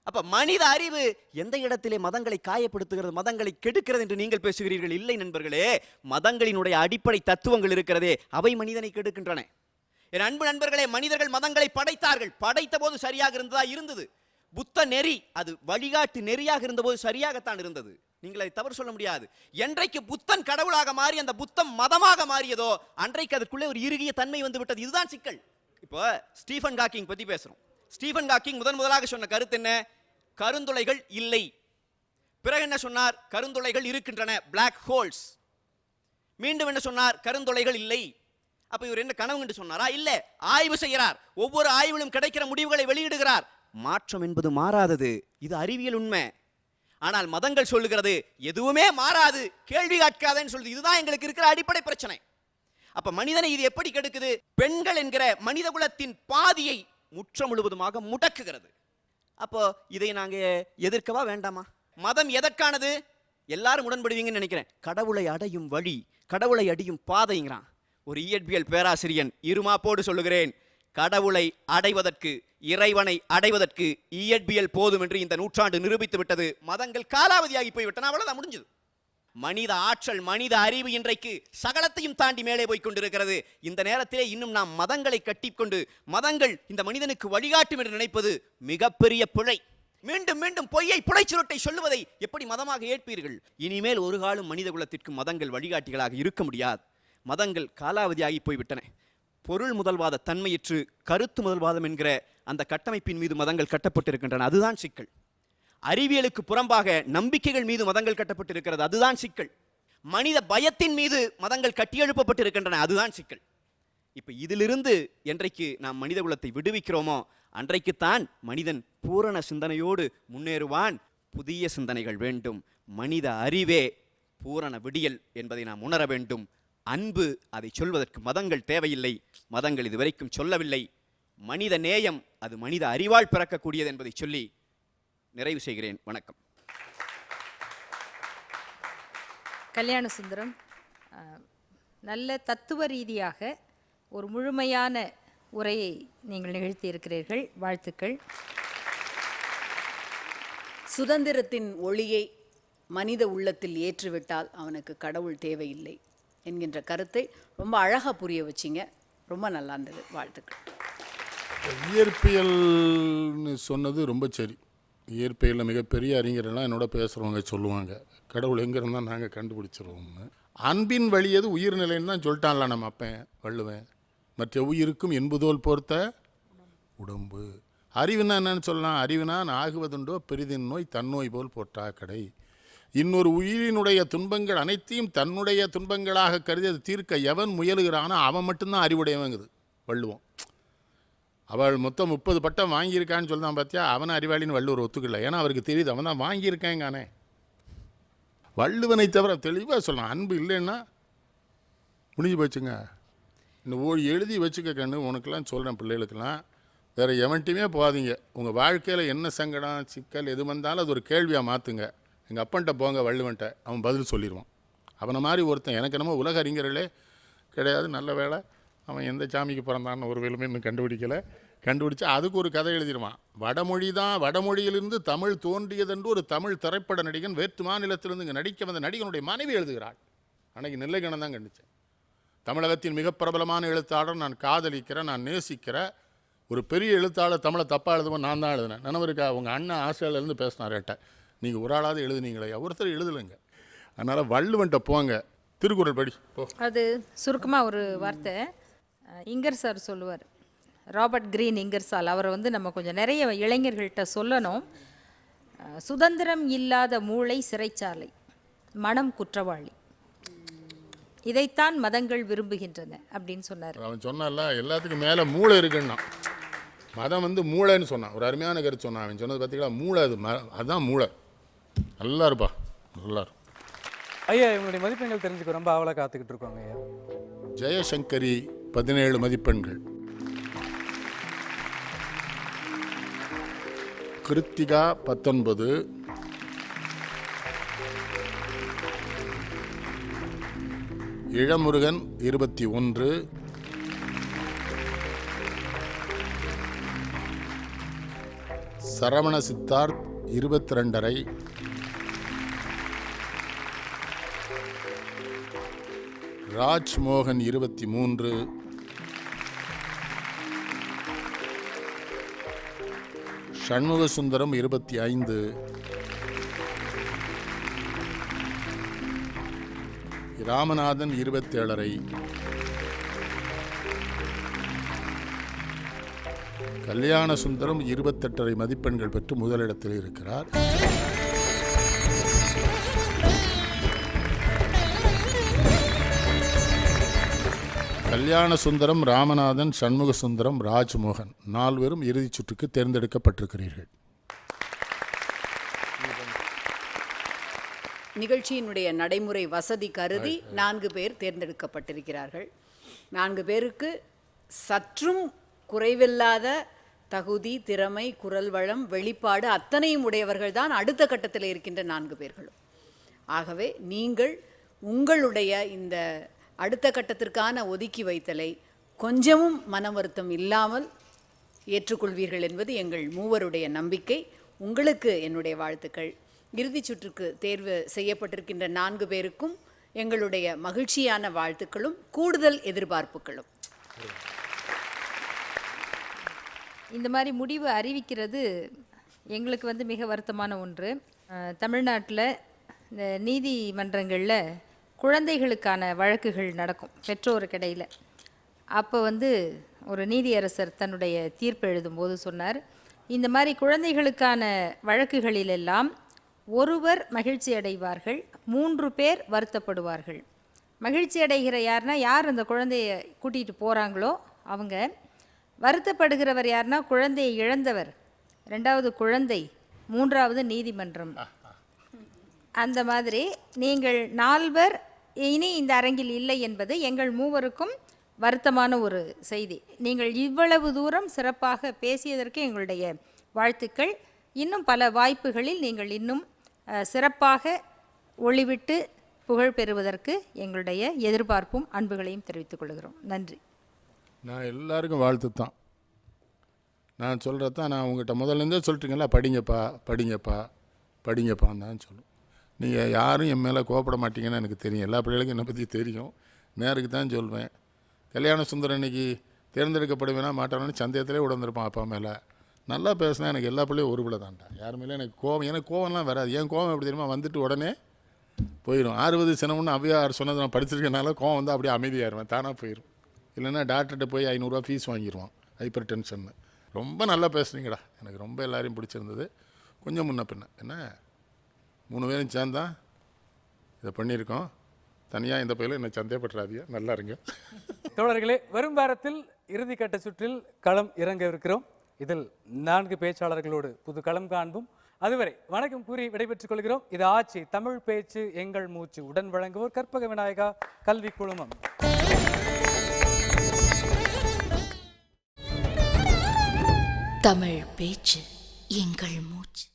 அப்ப மனித அறிவு எந்த இடத்திலே மதங்களை காயப்படுத்துகிறது, மதங்களை கெடுக்கிறது என்று நீங்கள் பேசுகிறீர்கள்? இல்லை நண்பர்களே, மதங்களினுடைய அடிப்படை தத்துவங்கள் இருக்கிறதே, அவை மனிதனை கெடுக்கின்றன. என் அன்பு நண்பர்களே, மனிதர்கள் மதங்களை படைத்தார்கள். படைத்த போது சரியாக இருந்ததா? இருந்தது. புத்த நெறி அது வழிகாட்டு நெறியாக இருந்தபோது சரியாகத்தான் இருந்தது. நீங்கள் அதை தவறு சொல்ல முடியாது. என்றைக்கு புத்தன் கடவுளாக மாறி அந்த புத்தம் மதமாக மாறியதோ அன்றைக்கு அதற்குள்ளே ஒரு இறுகிய தன்மை வந்து விட்டது. இதுதான் சிக்கல். இப்போ ஸ்டீஃபன் ஹாக்கிங் பத்தி பேசுறோம். ஸ்டீஃபன் ஹாக்கிங் முதலாக சொன்ன கருத்து என்ன? கருந்துளைகள் இல்லை. பிறகு என்ன சொன்னார்? கருந்துளைகள் இருக்கின்றன, பிளாக் ஹோல்ஸ். மீண்டும் என்ன சொன்னார்? கருந்துளைகள் இல்லை. அப்ப இவர் என்ன கனவு என்று சொன்னாரா? இல்ல, ஆய்வு செய்கிறார். ஒவ்வொரு ஆய்விலும் கிடைக்கிற முடிவுகளை வெளியிடுகிறார். மாற்றம் என்பது மாறாதது. இது அறிவியல் உண்மை. ஆனால் மதங்கள் சொல்லுகிறது எதுவுமே மாறாது, கேள்வி கேட்காதன்னு சொல்லுது. இதுதான் எங்களுக்கு இருக்கிற அடிப்படை பிரச்சனை. அப்ப மனிதனை இது எப்படி கெடுக்குது? பெண்கள் என்கிற மனித குலத்தின் பாதியை முற்ற முழுவதுமாக முடக்குகிறது. அப்போ இதை நாங்க எதிர்க்கவா வேண்டாமா? மதம் எதற்கானது? எல்லாரும் உடன்படுவீங்கன்னு நினைக்கிறேன். கடவுளை அடையும் வழி, கடவுளை அடையும் பாதைங்கிறான். ஒரு இயற்பியல் பேராசிரியன் இருமாப்போடு சொல்லுகிறேன், கடவுளை அடைவதற்கு, இறைவனை அடைவதற்கு இயற்பியல் போதும் என்று இந்த நூற்றாண்டு நிரூபித்து விட்டது. மதங்கள் காலாவதியாகி போய்விட்டன, அவ்வளவுதான், முடிஞ்சது. மனித ஆற்றல், மனித அறிவு இன்றைக்கு சகலத்தையும் தாண்டி மேலே போய் கொண்டிருக்கிறது. இந்த நேரத்திலே இன்னும் நாம் மதங்களை கட்டிக்கொண்டு மதங்கள் இந்த மனிதனுக்கு வழிகாட்டும் என்று நினைப்பது மிகப்பெரிய பிழை. மீண்டும் மீண்டும் பொய்யை புலைச்சுருட்டை சொல்லுவதை எப்படி மதமாக ஏற்பீர்கள்? இனிமேல் ஒரு காலம் மனித குலத்திற்கு மதங்கள் வழிகாட்டிகளாக இருக்க முடியாது. மதங்கள் காலாவதியாகி போய்விட்டன. பொருள் முதல்வாத தன்மையற்று கருத்து முதல்வாதம் என்கிற அந்த கட்டமைப்பின் மீது மதங்கள் கட்டப்பட்டிருக்கின்றன. அதுதான் சிக்கல். அறிவியலுக்கு புறம்பாக நம்பிக்கைகள் மீது மதங்கள் கட்டப்பட்டிருக்கிறது. அதுதான் சிக்கல். மனித பயத்தின் மீது மதங்கள் கட்டியெழுப்பப்பட்டிருக்கின்றன. அதுதான் சிக்கல். இப்ப இதிலிருந்து என்றைக்கு நாம் மனித குலத்தை விடுவிக்கிறோமோ அன்றைக்குத்தான் மனிதன் பூரண சிந்தனையோடு முன்னேறுவான். புதிய சிந்தனைகள் வேண்டும். மனித அறிவே பூரண விடியல் என்பதை நாம் உணர வேண்டும். அன்பு, அதை சொல்வதற்கு மதங்கள் தேவையில்லை. மதங்கள் இதுவரைக்கும் சொல்லவில்லை. மனித நேயம், அது மனித அறிவால் பிறக்கக்கூடியது என்பதை சொல்லி நிறைவு செய்கிறேன். வணக்கம். கல்யாண சுந்தரம், நல்ல தத்துவ ரீதியாக ஒரு முழுமையான உரையை நீங்கள் நிகழ்த்தி இருக்கிறீர்கள். வாழ்த்துக்கள். சுதந்திரத்தின் ஒளியை மனித உள்ளத்தில் ஏற்றுவிட்டால் அவனுக்கு கடவுள் தேவையில்லை என்கின்ற கருத்தை ரொம்ப அழகாக புரிய வச்சிங்க. ரொம்ப நல்லா இருந்தது. வாழ்த்துக்கள். இயற்பியல்னு சொன்னது ரொம்ப சரி. இயற்பியலில் மிகப்பெரிய அறிஞரெல்லாம் என்னோட பேசுகிறவங்க சொல்லுவாங்க, கடவுள் எங்கே இருந்தால் நாங்கள் கண்டுபிடிச்சிருவோம்னு. அன்பின் வழியது உயிர்நிலைன்னு தான் சொல்லிட்டான்ல நம்ம அப்பன் வள்ளுவன். மற்ற உயிருக்கும் என்பதோல் போர்த்த உடம்பு. அறிவுனா என்னன்னு சொல்லலாம்? அறிவுனான் ஆகுவதுண்டோ பெரிதின் நோய் தன்னோய் போல் போட்டா கடை. இன்னொரு உயிரினுடைய துன்பங்கள் அனைத்தையும் தன்னுடைய துன்பங்களாக கருதி அது தீர்க்க எவன் முயலுகிறானோ அவன் மட்டும்தான் அறிவுடையவங்குது வள்ளுவம். அவள் மொத்தம் 30 பட்டம் வாங்கியிருக்கான்னு சொல்லுதான் பார்த்தியா, அவனை அறிவாளின்னு வள்ளுவர் ஒத்துக்கல. ஏன்னா அவருக்கு தெரியுது அவன் தான் வாங்கியிருக்காங்கானே. வள்ளுவனை தவிர தெளிவாக சொல்லலாம், அன்பு இல்லைன்னா முடிஞ்சு போச்சுங்க. இன்னும் எழுதி வச்சுக்க கண்ணு, உனக்கெல்லாம் சொல்கிறேன் பிள்ளைகளுக்கெல்லாம், வேறு எவன்ட்டையுமே போகாதீங்க. உங்கள் வாழ்க்கையில் என்ன சங்கடம் சிக்கல் எது வந்தாலும் அது ஒரு கேள்வியாக மாற்றுங்க. எங்கள் அப்பன்ட்ட போங்க வள்ளுவன்ட்ட, அவன் பதில் சொல்லிடுவான். அவனை மாதிரி ஒருத்தன் எனக்கு என்னமோ உலக அறிஞர்களே கிடையாது. நல்ல வேலை அவன் எந்த சாமிக்கு பிறந்தான்னு ஒரு வேலுமே இன்னும் கண்டுபிடிச்சா அதுக்கு ஒரு கதை எழுதிடுவான். வடமொழியிலிருந்து தமிழ் தோன்றியதென்று ஒரு தமிழ் திரைப்பட நடிகன் வேற்று மாநிலத்திலிருந்து இங்கே நடிக்க வந்த நடிகனுடைய மனைவி எழுதுகிறாள். அன்னைக்கு நெல்லைக்கணம் தான் கண்டுச்சேன். தமிழகத்தின் மிக பிரபலமான எழுத்தாளர், நான் காதலிக்கிறேன், நான் நேசிக்கிற ஒரு பெரிய எழுத்தாளர் தமிழை தப்பாக எழுதுவோம், நான் தான் எழுதினேன். நினைவிருக்கா? உங்கள் அண்ணன் ஆஸ்திரேலியாவிலேருந்து பேசினார் என்கிட்ட, நீங்கள் ஒரு ஆளாவது எழுதுனீங்களே, ஒருத்தர் எழுதலைங்க. அதனால் வள்ளுவன்ட்ட போங்க, திருக்குறள் படி போ. அது சுருக்கமாக ஒரு வார்த்தை இங்கர் சார் சொல்லுவார், ராபர்ட் கிரீன் இங்கர்சால். அவரை நம்ம கொஞ்சம் நிறைய இளைஞர்கள்ட்ட சொல்லணும். சுதந்திரம் இல்லாத மூளை சிறைச்சாலை, மனம் குற்றவாளி, இதைத்தான் மதங்கள் விரும்புகின்றன அப்படின்னு சொன்னார். அவன் சொன்னால எல்லாத்துக்கும் மேலே மூளை இருக்குன்னா, மதம் மூளைன்னு சொன்னான். ஒரு அருமையான கருத்து சொன்னான் அவன் சொன்னது. பார்த்தீங்களா, மூளை அது அதுதான் மூளை. நல்லா இருப்பா, நல்லா இருக்கும். ஐயா, இவங்களுடைய மதிப்பெண்கள் தெரிஞ்சுக்க ரொம்ப ஆவலாக காத்துக்கிட்டு இருக்கோங்க ஐயா. ஜெயசங்கரி 17 மதிப்பெண்கள், கிருத்திகா 19, இளமுருகன் 21, சரவண சித்தார்த் 22.5, ராஜ்மோகன் 23, சண்முகசுந்தரம் 25, ராமநாதன் 27.5, கல்யாண சுந்தரம் 28.5 மதிப்பெண்கள் பெற்று முதலிடத்தில் இருக்கிறார். கல்யாண சுந்தரம், ராமநாதன், சண்முக சுந்தரம், ராஜ்மோகன் 4 பேரும் இறுதிச் சுற்றுக்கு தேர்ந்தெடுக்கப்பட்டிருக்கிறீர்கள். நிகழ்ச்சியினுடைய நடைமுறை வசதி கருதி 4 பேர் தேர்ந்தெடுக்கப்பட்டிருக்கிறார்கள். 4 பேருக்கு சற்றும் குறைவில்லாத தகுதி, திறமை, குரல் வளம், வெளிப்பாடு அத்தனையும் உடையவர்கள் தான் அடுத்த கட்டத்தில் இருக்கின்ற 4 பேர்களும். ஆகவே நீங்கள் உங்களுடைய இந்த அடுத்த கட்டத்திற்கான ஒதுக்கி வைத்தலை கொஞ்சமும் மன வருத்தம் இல்லாமல் ஏற்றுக்கொள்வீர்கள் என்பது எங்கள் மூவருடைய நம்பிக்கை. உங்களுக்கு என்னுடைய வாழ்த்துக்கள். இறுதிச் சுற்றுக்கு தேர்வு செய்யப்பட்டிருக்கின்ற 4 பேருக்கும் எங்களுடைய மகிழ்ச்சியான வாழ்த்துக்களும் கூடுதல் எதிர்பார்ப்புகளும். இந்த மாதிரி முடிவு அறிவிக்கிறது எங்களுக்கு வந்து மிக வருத்தமான ஒன்று. தமிழ்நாட்டில் இந்த நீதிமன்றங்களில் குழந்தைகளுக்கான வழக்குகள் நடக்கும் பெற்றோருக்கிடையில். அப்போ வந்து ஒரு நீதியரசர் தன்னுடைய தீர்ப்பு எழுதும்போது சொன்னார், இந்த மாதிரி குழந்தைகளுக்கான வழக்குகளிலெல்லாம் ஒருவர் மகிழ்ச்சி அடைவார்கள், 3 பேர் வருத்தப்படுவார்கள். மகிழ்ச்சி அடைகிற யாருன்னா யார் அந்த குழந்தைய கூட்டிகிட்டு போகிறாங்களோ அவங்க. வருத்தப்படுகிறவர் யாருன்னா குழந்தையை இழந்தவர், 2வது குழந்தை, 3வது நீதிமன்றம். அந்த மாதிரி நீங்கள் 4 இனி இந்த அரங்கில் இல்லை என்பது எங்கள் மூவருக்கும் வருத்தமான ஒரு செய்தி. நீங்கள் இவ்வளவு தூரம் சிறப்பாக பேசியதற்கு எங்களுடைய வாழ்த்துக்கள். இன்னும் பல வாய்ப்புகளில் நீங்கள் இன்னும் சிறப்பாக ஒளிவிட்டு புகழ் பெறுவதற்கு எங்களுடைய எதிர்பார்ப்பும் அன்புகளையும் தெரிவித்துக் கொள்கிறோம். நன்றி. நான் எல்லாருக்கும் வாழ்த்து தான். நான் சொல்கிறது தான். நான் உங்கள்கிட்ட முதல்லேருந்தே சொல்லிட்டுங்களா, படிங்கப்பா படிங்கப்பா படிங்கப்பான்னு தான் சொல்லுவேன். நீங்கள் யாரும் என் மேலே கோபப்பட மாட்டீங்கன்னு எனக்கு தெரியும். எல்லா பிள்ளைகளுக்கும் என்னை பற்றி தெரியும். நேருக்கு தான் சொல்வேன். கல்யாண சுந்தரம் இன்னைக்கு தேர்ந்தெடுக்கப்படுவேனா மாட்டானு சந்தேகத்திலே உடந்திருப்பான் அப்பா மேலே. நல்லா பேசினா எனக்கு எல்லா பிள்ளையும் ஒரு பிள்ளை தான்டா. யார் மேலே எனக்கு கோவம்லாம் வராது. என் கோவம் எப்படி தெரியுமா, வந்துட்டு உடனே போயிடும். 60 சினம்னு அவ்வையார் சொன்னது நான் படிச்சிருக்கனால கோவம் வந்து அப்படியே அமைதியாயிருவேன், தானாக போயிடும். இல்லைன்னா டாக்டர்கிட்ட போய் 500 ரூபா ஃபீஸ் வாங்கிடுவான், ஹைப்பர் டென்ஷன்னு. ரொம்ப நல்லா பேசுனீங்கடா, எனக்கு ரொம்ப எல்லாரையும் பிடிச்சிருந்தது. கொஞ்சம் முன்ன பின்ன என்ன 3 பேரும் சேர்ந்தான் இதை பண்ணியிருக்கோம். தனியாக இந்த பயிலும் என்னை சந்தேகப்பட்டுறாதீங்க. நல்லா இருங்க தோழர்களே. வரும் வாரத்தில் இறுதிக்கட்ட சுற்றில் களம் இறங்க இருக்கிறோம். இதில் 4 பேச்சாளர்களோடு புது களம் காண்போம். அதுவரை வணக்கம் கூறி விடைபெற்றுக் கொள்கிறோம். இது ஆட்சி தமிழ் பேச்சு எங்கள் மூச்சு. உடன் வழங்குவோர் கற்பக விநாயகா கல்வி குழுமம். தமிழ் பேச்சு எங்கள் மூச்சு.